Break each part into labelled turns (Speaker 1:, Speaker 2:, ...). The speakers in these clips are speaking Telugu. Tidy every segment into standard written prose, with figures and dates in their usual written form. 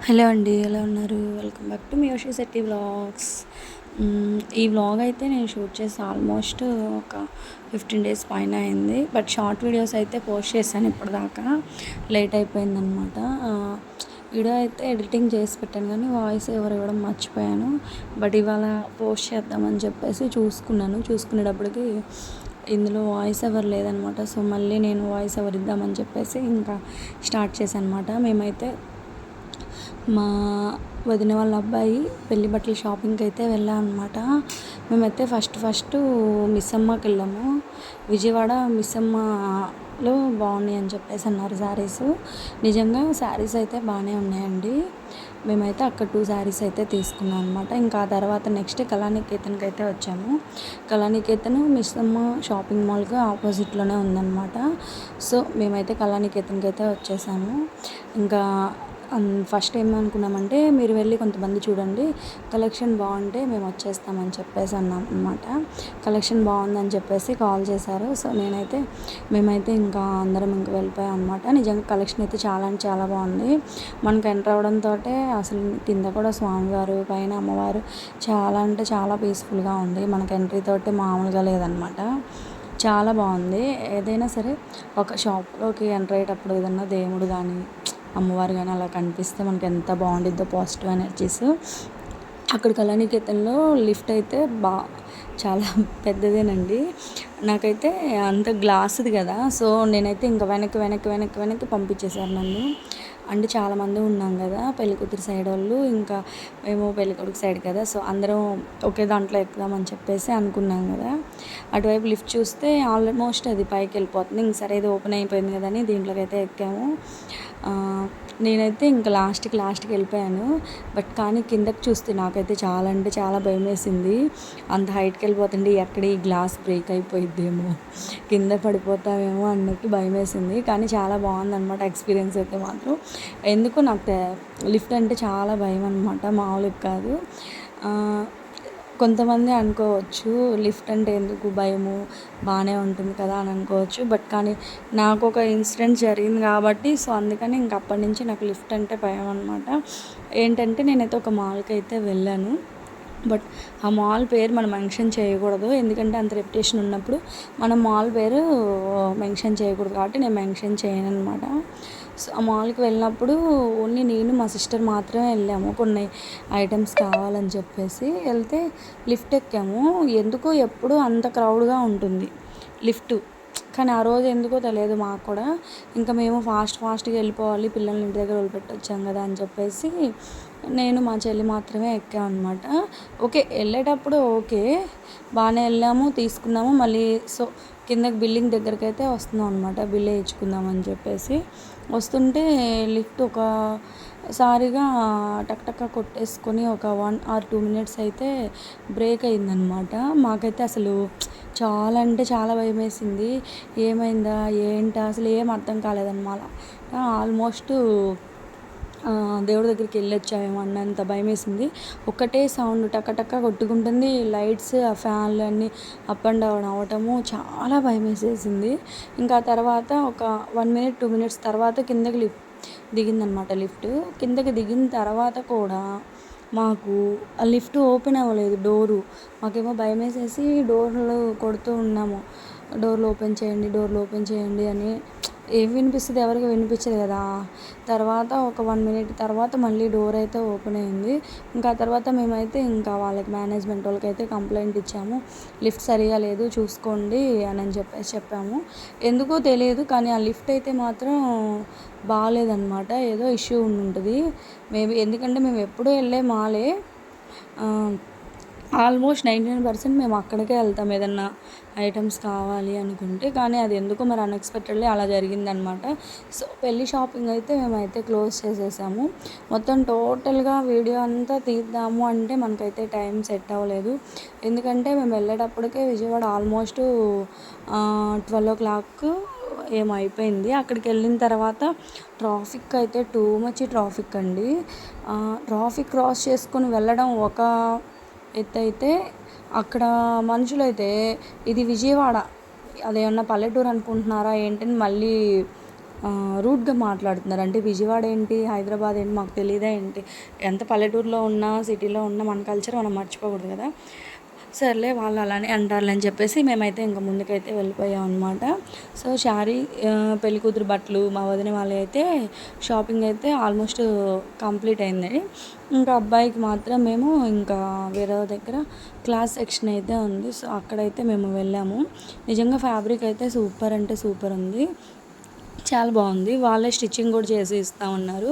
Speaker 1: హలో అండి, ఎలా ఉన్నారు? Welcome back to me యోషి Shetty vlogs. ఈ వ్లాగ్ అయితే నేను షూట్ చేసి ఆల్మోస్ట్ ఒక 15 డేస్ పైన అయింది. బట్ షార్ట్ వీడియోస్ అయితే పోస్ట్ చేశాను ఇప్పటిదాకా. లేట్ అయిపోయిందనమాట. వీడియో అయితే ఎడిటింగ్ చేసి పెట్టాను కానీ వాయిస్ ఓవర్ ఇవ్వడం మర్చిపోయాను. బట్ ఇవాళ పోస్ట్ చేద్దామని చెప్పేసి చూసుకునేటప్పటికి ఇందులో వాయిస్ ఓవర్ లేదనమాట. సో మళ్ళీ నేను వాయిస్ ఓవర్ ఇద్దామని చెప్పేసి ఇంకా స్టార్ట్ చేశాను అనమాట. మేమైతే మా వదిన వాళ్ళ అబ్బాయి పెళ్లి బట్టల షాపింగ్కి అయితే వెళ్ళాం అనమాట. మేమైతే ఫస్ట్ మిస్సమ్మకి వెళ్ళాము. విజయవాడ మిస్సమ్మలో బాగున్నాయి అని చెప్పేసి అన్నారు శారీస్. నిజంగా శారీస్ అయితే బాగానే ఉన్నాయండి. మేమైతే అక్కడ 2 శారీస్ అయితే తీసుకున్నాం అనమాట. ఇంకా ఆ తర్వాత నెక్స్ట్ కళానికేతన్కి అయితే వచ్చాము. కళానికేతన్ మిస్సమ్మ షాపింగ్ మాల్కి ఆపోజిట్లోనే ఉందన్నమాట. సో మేమైతే కళానికేతన్కి అయితే వచ్చేసాము. ఇంకా ఫస్ట్ ఏమనుకున్నామంటే, మీరు వెళ్ళి కొంతమంది చూడండి, కలెక్షన్ బాగుంటే మేము వచ్చేస్తామని చెప్పేసి అన్నాం అనమాట. కలెక్షన్ బాగుందని చెప్పేసి కాల్ చేశారు. సో మేమైతే ఇంకా అందరం ఇంకా వెళ్ళిపోయాం అనమాట. నిజంగా కలెక్షన్ అయితే చాలా అంటే చాలా బాగుంది. మనకు ఎంటర్ అవడంతో అసలు కింద కూడా స్వామివారు, పైన అమ్మవారు చాలా అంటే చాలా పీస్ఫుల్గా ఉంది. మనకు ఎంట్రీ తోటి మామూలుగా లేదనమాట. చాలా బాగుంది. ఏదైనా సరే ఒక షాప్లోకి ఎంటర్ అయ్యేటప్పుడు ఏదన్నా దేవుడు కానీ అమ్మవారు కానీ అలా కనిపిస్తే మనకి ఎంత బాగుండిద్దో పాజిటివ్ ఎనర్జీస్. అక్కడ కళానికేతన్లో లిఫ్ట్ అయితే చాలా పెద్దదేనండి. నాకైతే అంత గ్లాసుది కదా, సో నేనైతే ఇంకా వెనక్కి పంపించేశారు నన్ను. అంటే చాలామంది ఉన్నాం కదా, పెళ్ళికూతురు సైడ్ వాళ్ళు, ఇంకా మేము పెళ్ళికొడుకు సైడ్ కదా. సో అందరం ఒకే దాంట్లో ఎక్కుదామని చెప్పేసి అనుకున్నాం కదా. అటువైపు లిఫ్ట్ చూస్తే ఆల్మోస్ట్ అది పైకి వెళ్ళిపోతుంది. ఇంక సరే ఇది ఓపెన్ అయిపోయింది కదా అని దీంట్లోకి అయితే ఎక్కాము. నేనైతే ఇంకా లాస్ట్కి వెళ్ళిపోయాను. బట్ కానీ కిందకి చూస్తే నాకైతే చాలా అంటే చాలా భయం వేసింది. అంత హైట్కి వెళ్ళిపోతుంటే ఎక్కడ ఈ గ్లాస్ బ్రేక్ అయిపోయిద్దేమో, కింద పడిపోతామేమో అన్నట్టు భయం వేసింది. కానీ చాలా బాగుందన్నమాట ఎక్స్పీరియన్స్ అయితే మాత్రం. ఎందుకు నాకు లిఫ్ట్ అంటే చాలా భయం అనమాట, మామూలుగా కాదు. కొంతమంది అనుకోవచ్చు లిఫ్ట్ అంటే ఎందుకు భయము, బాగానే ఉంటుంది కదా అని అనుకోవచ్చు. బట్ కానీ నాకు ఒక ఇన్సిడెంట్ జరిగింది కాబట్టి సో అందుకని ఇంక అప్పటి నుంచి నాకు లిఫ్ట్ అంటే భయం అనమాట. ఏంటంటే నేనైతే ఒక మాల్కి అయితే వెళ్ళాను. బట్ ఆ మాల్ పేరు మనం మెన్షన్ చేయకూడదు, ఎందుకంటే అంత రెప్యుటేషన్ ఉన్నప్పుడు మనం మాల్ పేరు మెన్షన్ చేయకూడదు కాబట్టి నేను మెన్షన్ చేయను అనమాట. సో ఆ మాల్కి వెళ్ళినప్పుడు ఓన్లీ నేను మా సిస్టర్ మాత్రమే వెళ్ళాము. కొన్ని ఐటమ్స్ కావాలని చెప్పేసి వెళ్తే లిఫ్ట్ ఎక్కాము. ఎందుకో ఎప్పుడు అంత క్రౌడ్గా ఉంటుంది లిఫ్ట్, కానీ ఆ రోజు ఎందుకో తెలియదు మాకు కూడా. ఇంకా మేము ఫాస్ట్గా వెళ్ళిపోవాలి, పిల్లల్ని ఇంటి దగ్గర వదిలిపెట్టొచ్చాం కదా అని చెప్పేసి నేను మా చెల్లి మాత్రమే ఎక్కాం అనమాట. ఓకే, వెళ్ళేటప్పుడు ఓకే బాగానే వెళ్ళాము, తీసుకున్నాము. మళ్ళీ సో కిందకి బిల్డింగ్ దగ్గరికి అయితే వస్తున్నాం అనమాట, బిల్ వేయించుకుందామని చెప్పేసి. వస్తుంటే లిఫ్ట్ ఒకసారిగా టక్ కొట్టేసుకొని ఒక 1 or 2 minutes అయితే బ్రేక్ అయిందనమాట. మాకైతే అసలు చాలా అంటే చాలా భయం వేసింది. ఏమైందా ఏంటా అసలు ఏం అర్థం కాలేదన్నమాట. ఆల్మోస్ట్ దేవుడి దగ్గరికి వెళ్ళొచ్చామేమో అన్నంత భయం వేసింది. ఒక్కటే సౌండ్ టక్క కొట్టుకుంటుంది. లైట్స్, ఆ ఫ్యాన్లు అన్నీ అప్ అండ్ డౌన్ అవ్వటము చాలా భయం వేసేసింది. ఇంకా తర్వాత ఒక 1 minute 2 minutes తర్వాత కిందకి దిగిందనమాట లిఫ్ట్. కిందకి దిగిన తర్వాత కూడా మాకు ఆ లిఫ్ట్ ఓపెన్ అవ్వలేదు డోరు. మాకేమో భయం వేసేసి డోర్లు కొడుతూ ఉన్నాము, డోర్లు ఓపెన్ చేయండి అని. ఏం వినిపిస్తుంది, ఎవరికి వినిపించదు కదా. తర్వాత ఒక 1 minute తర్వాత మళ్ళీ డోర్ అయితే ఓపెన్ అయింది. ఇంకా తర్వాత మేమైతే ఇంకా వాళ్ళకి మేనేజ్మెంట్ వాళ్ళకి అయితే కంప్లైంట్ ఇచ్చాము, లిఫ్ట్ సరిగా లేదు చూసుకోండి అని చెప్పేసి చెప్పాము. ఎందుకో తెలియదు కానీ ఆ లిఫ్ట్ అయితే మాత్రం బాగాలేదన్నమాట, ఏదో ఇష్యూ ఉంటుంది మేబీ. ఎందుకంటే మేము ఎప్పుడూ వెళ్ళే మాలే, ఆల్మోస్ట్ 99% మేము అక్కడికే వెళ్తాం ఏదన్నా ఐటమ్స్ కావాలి అనుకుంటే. కానీ అది ఎందుకో మరి అన్ఎక్స్పెక్టెడ్లీ అలా జరిగిందనమాట. సో పెళ్ళి షాపింగ్ అయితే మేమైతే క్లోజ్ చేసేసాము. మొత్తం టోటల్గా వీడియో అంతా తీద్దాము అంటే మనకైతే టైం సెట్ అవ్వలేదు. ఎందుకంటే మేము వెళ్ళేటప్పటికే విజయవాడ ఆల్మోస్ట్ 12 o'clock ఏమో అయిపోయింది. అక్కడికి వెళ్ళిన తర్వాత ట్రాఫిక్ అయితే టూ మచ్ ట్రాఫిక్ అండి. ట్రాఫిక్ క్రాస్ చేసుకొని వెళ్ళడం ఒక ఎత్తు అయితే, అక్కడ మనుషులైతే ఇది విజయవాడ, అదేమన్నా పల్లెటూరు అనుకుంటున్నారా ఏంటని మళ్ళీ రూడ్గా మాట్లాడుతున్నారు. అంటే విజయవాడ ఏంటి, హైదరాబాద్ ఏంటి మాకు తెలియదా ఏంటి, ఎంత పల్లెటూరులో ఉన్నా సిటీలో ఉన్నా మన కల్చర్ మనం మర్చిపోకూడదు కదా. సర్లే వాళ్ళు అలానే అంటారులే అని చెప్పేసి మేమైతే ఇంకా ముందుకైతే వెళ్ళిపోయాం అనమాట. సో పెళ్లి కూతురు బట్టలు మా వదిన వాళ్ళు అయితే షాపింగ్ అయితే ఆల్మోస్ట్ కంప్లీట్ అయింది. ఇంకా అబ్బాయికి మాత్రం మేము ఇంకా వేరే దగ్గర క్లాస్ సెక్షన్ అయితే ఉంది. సో అక్కడైతే మేము వెళ్ళాము. నిజంగా ఫ్యాబ్రిక్ అయితే సూపర్ అంటే సూపర్ ఉంది, చాలా బాగుంది. వాళ్ళే స్టిచ్చింగ్ కూడా చేసి ఇస్తా ఉన్నారు.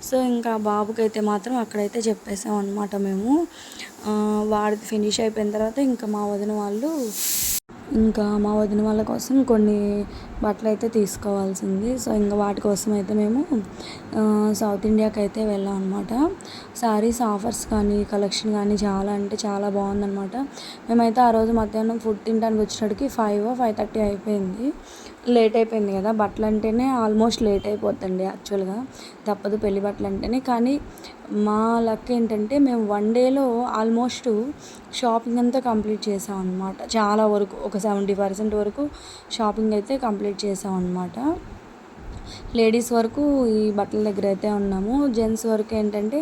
Speaker 1: సో ఇంకా బాబుకి అయితే మాత్రం అక్కడైతే చెప్పేసాం అనమాట మేము. వాడిది ఫినిష్ అయిపోయిన తర్వాత ఇంకా మా వదిన వాళ్ళ కోసం కొన్ని బట్టలు అయితే తీసుకోవాల్సింది. సో ఇంకా వాటి కోసం అయితే మేము సౌత్ ఇండియాకి అయితే వెళ్ళాం అనమాట. శారీస్ ఆఫర్స్ కానీ కలెక్షన్ కానీ చాలా అంటే చాలా బాగుందన్నమాట. మేమైతే ఆ రోజు మధ్యాహ్నం ఫుడ్ తినడానికి వచ్చేటప్పటికి 5:30 అయిపోయింది. లేట్ అయిపోయింది కదా, బట్టలు అంటేనే ఆల్మోస్ట్ లేట్ అయిపోతుంది యాక్చువల్గా, తప్పదు పెళ్లి బట్టలు అంటేనే. కానీ మా లక్ ఏంటంటే మేము 1 డేలో ఆల్మోస్ట్ షాపింగ్ అంతా కంప్లీట్ చేసాం అనమాట. చాలా వరకు ఒక 70% వరకు షాపింగ్ అయితే కంప్లీట్ చేసాం అనమాట. లేడీస్ వరకు ఈ బట్టల దగ్గర అయితే ఉన్నాము. జెంట్స్ వరకు ఏంటంటే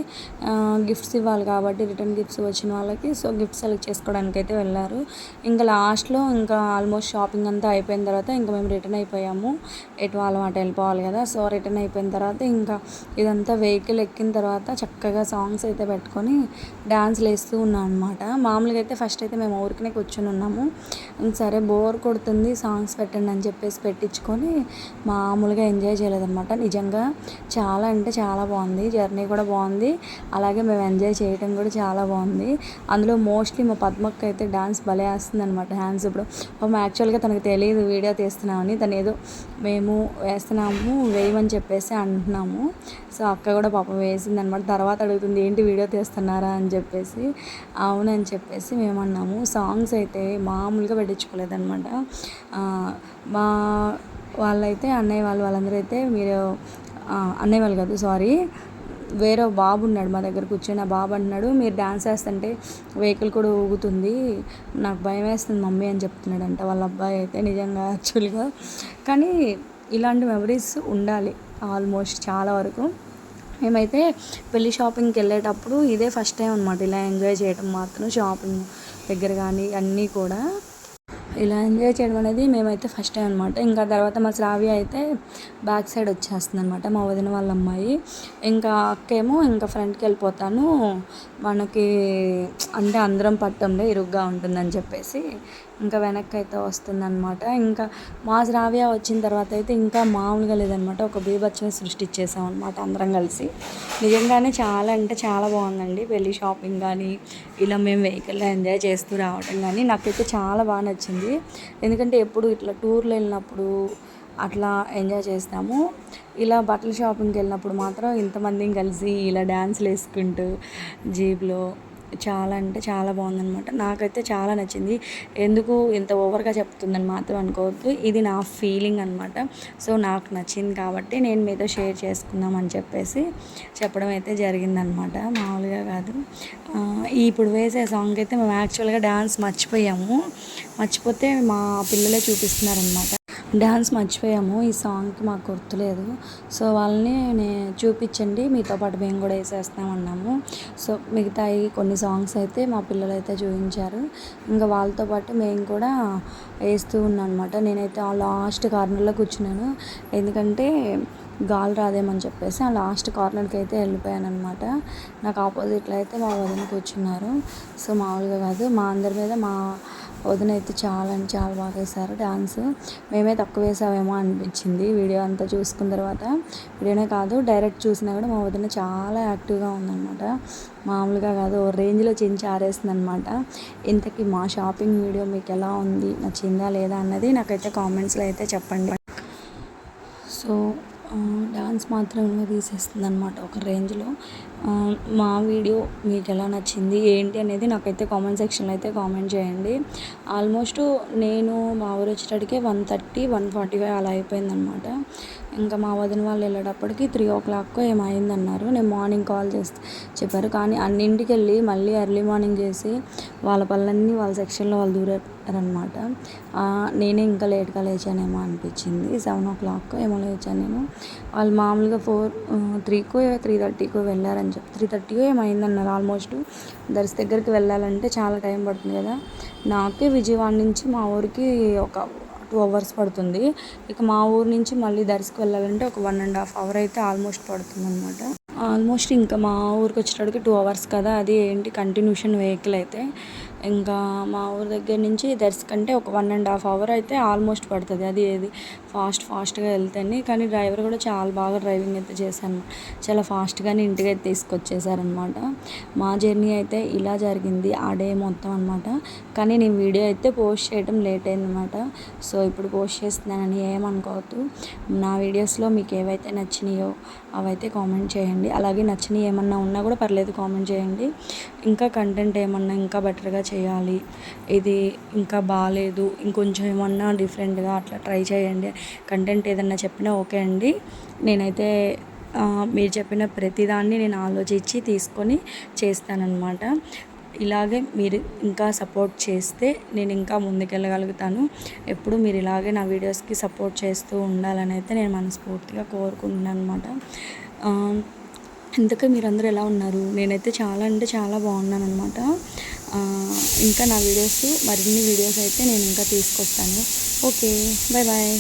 Speaker 1: గిఫ్ట్స్ ఇవ్వాలి కాబట్టి రిటర్న్ గిఫ్ట్స్ వచ్చిన వాళ్ళకి, సో గిఫ్ట్స్ సెలెక్ట్ చేసుకోవడానికి అయితే వెళ్ళారు. ఇంకా లాస్ట్లో ఇంకా ఆల్మోస్ట్ షాపింగ్ అంతా అయిపోయిన తర్వాత ఇంకా మేము రిటర్న్ అయిపోయాము. ఎటు వాళ్ళం అటు వెళ్ళిపోవాలి కదా. సో రిటర్న్ అయిపోయిన తర్వాత ఇంకా ఇదంతా వెహికల్ ఎక్కిన తర్వాత చక్కగా సాంగ్స్ అయితే పెట్టుకొని డ్యాన్స్లు వేస్తూ ఉన్నాం అనమాట. మామూలుగా అయితే ఫస్ట్ అయితే మేము ఊరికనే కూర్చొని ఉన్నాము. సరే బోర్ కొడుతుంది సాంగ్స్ పెట్టండి అని చెప్పేసి పెట్టించుకొని మామూలుగా ఎంజాయ్ చేయలేదన్నమాట. నిజంగా చాలా అంటే చాలా బాగుంది, జర్నీ కూడా బాగుంది, అలాగే మేము ఎంజాయ్ చేయడం కూడా చాలా బాగుంది. అందులో మోస్ట్లీ మా పద్మక్క అయితే డాన్స్ భలే వేస్తుంది అనమాట. హ్యాండ్స్ ఇప్పుడు యాక్చువల్గా తనకు తెలియదు వీడియో తీస్తున్నామని, తను ఏదో మేము వేస్తున్నాము వేయమని చెప్పేసి అంటున్నాము. సో అక్క కూడా పాపం వేసింది అనమాట. తర్వాత అడుగుతుంది ఏంటి వీడియో తీస్తున్నారా అని చెప్పేసి. అవునని చెప్పేసి మేము అన్నాము. సాంగ్స్ అయితే మామూలుగా పెట్టించుకోలేదన్నమాట. మా వాళ్ళైతే వాళ్ళందరూ అయితే అన్నయ్య వాళ్ళు కాదు సారీ, వేరే బాబు ఉన్నాడు మా దగ్గర కూర్చొని. ఆ బాబు అంటున్నాడు మీరు డ్యాన్స్ వేస్తుంటే వెహికల్ కూడా ఊగుతుంది, నాకు భయం వేస్తుంది మమ్మీ అని చెప్తున్నాడంట వాళ్ళ అబ్బాయి అయితే. నిజంగా యాక్చువల్గా కానీ ఇలాంటి మెమరీస్ ఉండాలి ఆల్మోస్ట్ చాలా వరకు. మేమైతే పెళ్లి షాపింగ్కి వెళ్ళేటప్పుడు ఇదే ఫస్ట్ టైం అనమాట ఇలా ఎంజాయ్ చేయడం మాత్రం. షాపింగ్ దగ్గర కానీ అన్నీ కూడా ఇలా ఎంజాయ్ చేయడం అనేది మేమైతే ఫస్ట్ టైం అనమాట. ఇంకా తర్వాత మా శ్రావ్య అయితే బ్యాక్ సైడ్ వచ్చేస్తుంది అనమాట, మా వదిన వాళ్ళ అమ్మాయి. ఇంకా అక్కేమో ఇంకా ఫ్రంట్కి వెళ్ళిపోతాను మనకి అంటే అందరం పట్టంలో ఇరుగ్గా ఉంటుందని చెప్పేసి ఇంకా వెనక్కి అయితే వస్తుందన్నమాట. ఇంకా మా శ్రావ్య వచ్చిన తర్వాత అయితే ఇంకా మామూలుగా లేదనమాట, ఒక బీభత్సని సృష్టించేసాం అనమాట అందరం కలిసి. నిజంగానే చాలా అంటే చాలా బాగుందండి పెళ్ళి షాపింగ్ కానీ ఇలా మేము వెహికల్లో ఎంజాయ్ చేస్తూ రావడం కానీ నాకైతే చాలా బాగా నచ్చింది. ఎందుకంటే ఎప్పుడు ఇట్లా టూర్లు వెళ్ళినప్పుడు అట్లా ఎంజాయ్ చేస్తాము, ఇలా బట్టల షాపింగ్కి వెళ్ళినప్పుడు మాత్రం ఇంతమందిని కలిసి ఇలా డ్యాన్స్లు వేసుకుంటూ జీప్లో చాలా అంటే చాలా బాగుందనమాట. నాకైతే చాలా నచ్చింది. ఎందుకు ఇంత ఓవర్గా చెప్తుందని మాత్రం అనుకోవద్దు, ఇది నా ఫీలింగ్ అనమాట. సో నాకు నచ్చింది కాబట్టి నేను మీతో షేర్ చేసుకుందామని చెప్పేసి చెప్పడం అయితే జరిగిందనమాట, మామూలుగా కాదు. ఇప్పుడు వేసే సాంగ్ అయితే మేము యాక్చువల్గా డ్యాన్స్ మర్చిపోతే మా పిల్లలే చూపిస్తున్నారనమాట. డ్యాన్స్ మర్చిపోయాము, ఈ సాంగ్కి మాకు గుర్తులేదు. సో వాళ్ళని చూపించండి మీతో పాటు మేము కూడా వేసేస్తామన్నాము. సో మిగతాయి కొన్ని సాంగ్స్ అయితే మా పిల్లలు అయితే చూపించారు. ఇంకా వాళ్ళతో పాటు మేము కూడా వేస్తూ ఉన్నాం అనమాట. నేనైతే ఆ లాస్ట్ కార్నర్లో కూర్చున్నాను, ఎందుకంటే గాలి రాదేమని చెప్పేసి ఆ లాస్ట్ కార్నర్కి అయితే వెళ్ళిపోయాను అనమాట. నాకు ఆపోజిట్లో అయితే మా వదిన కూర్చున్నారు. సో మామూలుగా కాదు, మా అందరి మీద మా వదిన అయితే చాలా అంటే చాలా బాగా వేశారు డ్యాన్స్. మేమే తక్కువ వేసామేమో అనిపించింది వీడియో అంతా చూసుకున్న తర్వాత. వీడియోనే కాదు డైరెక్ట్ చూసినా కూడా మా వదిన చాలా యాక్టివ్గా ఉందన్నమాట, మామూలుగా కాదు, ఓ రేంజ్లో చించి ఆరేస్తుంది అనమాట. ఇంతకీ మా షాపింగ్ వీడియో మీకు ఎలా ఉంది, నచ్చిందా లేదా అన్నది నాకైతే కామెంట్స్లో అయితే చెప్పండి. సో డాన్స్ మాత్రం తీసేస్తుంది అనమాట ఒక రేంజ్లో. మా వీడియో మీకు ఎలా నచ్చింది ఏంటి అనేది నాకైతే కామెంట్ సెక్షన్లో అయితే కామెంట్ చేయండి. ఆల్మోస్ట్ నేను మా ఊరు వచ్చేటప్పటికే 1:30, 1:45 అలా అయిపోయిందనమాట. ఇంకా మా వదిన వాళ్ళు వెళ్ళేటప్పటికి 3 o'clock ఏమైందన్నారు. నేను మార్నింగ్ కాల్ చేస్తే చెప్పారు. కానీ అన్నింటికి వెళ్ళి మళ్ళీ ఎర్లీ మార్నింగ్ చేసి వాళ్ళ పనులన్నీ వాళ్ళ సెక్షన్లో వాళ్ళు దూరారనమాట. నేనే ఇంకా లేట్గా లేచానేమో అనిపించింది. 7 o'clock ఏమో లేచాను నేను. వాళ్ళు మామూలుగా 3కో 3:30కో వెళ్ళారని చెప్పి 3:30 ఏమైందన్నారు. ఆల్మోస్ట్ దర్శి దగ్గరికి వెళ్ళాలంటే చాలా టైం పడుతుంది కదా. నాకే విజయవాడ నుంచి మా ఊరికి ఒక 2 hours పడుతుంది. ఇక మా ఊరు నుంచి మళ్ళీ దర్శికి వెళ్ళాలంటే ఒక 1.5 hour అయితే ఆల్మోస్ట్ పడుతుందన్నమాట. ఆల్మోస్ట్ ఇంకా మా ఊరికి వచ్చేటప్పటికి 2 hours కదా. అది ఏంటి కంటిన్యూషన్ వెహికల్ అయితే ఇంకా మా ఊరి దగ్గర నుంచి దర్శకంటే ఒక 1.5 hour అయితే ఆల్మోస్ట్ పడుతుంది. అది ఏది ఫాస్ట్గా వెళ్తేనే. కానీ డ్రైవర్ కూడా చాలా బాగా డ్రైవింగ్ అయితే చేశాను. చాలా ఫాస్ట్గానే ఇంటికి అయితే తీసుకొచ్చేసారనమాట. మా జర్నీ అయితే ఇలా జరిగింది ఆ డే మొత్తం అనమాట. కానీ నేను వీడియో అయితే పోస్ట్ చేయడం లేట్ అయిందనమాట. సో ఇప్పుడు పోస్ట్ చేస్తున్నానని ఏమనుకోవద్దు. నా వీడియోస్లో మీకు ఏవైతే నచ్చినాయో అవైతే కామెంట్ చేయండి. అలాగే నచ్చినవి ఏమన్నా ఉన్నా కూడా పర్లేదు కామెంట్ చేయండి. ఇంకా కంటెంట్ ఏమన్నా ఇంకా బెటర్గా చేయాలి, ఇది ఇంకా బాగాలేదు, ఇంకొంచెం ఏమన్నా డిఫరెంట్గా అట్లా ట్రై చేయండి, కంటెంట్ ఏదన్నా చెప్పినా ఓకే అండి. నేనైతే మీరు చెప్పిన ప్రతిదాన్ని నేను ఆలోచించి తీసుకొని చేస్తానన్నమాట. ఇలాగే మీరు ఇంకా సపోర్ట్ చేస్తే నేను ఇంకా ముందుకెళ్ళగలుగుతాను. ఎప్పుడు మీరు ఇలాగే నా వీడియోస్కి సపోర్ట్ చేస్తూ ఉండాలని అయితే నేను మనస్ఫూర్తిగా కోరుకుంటున్నాను అనమాట. ఇంతకీ మీరందరూ ఎలా ఉన్నారు? నేనైతే చాలా అంటే చాలా బాగున్నాను అనమాట. ఇంకా నా వీడియోస్ మరిన్ని వీడియోస్ అయితే నేను ఇంకా తీసుకొస్తాను. Okay, bye bye.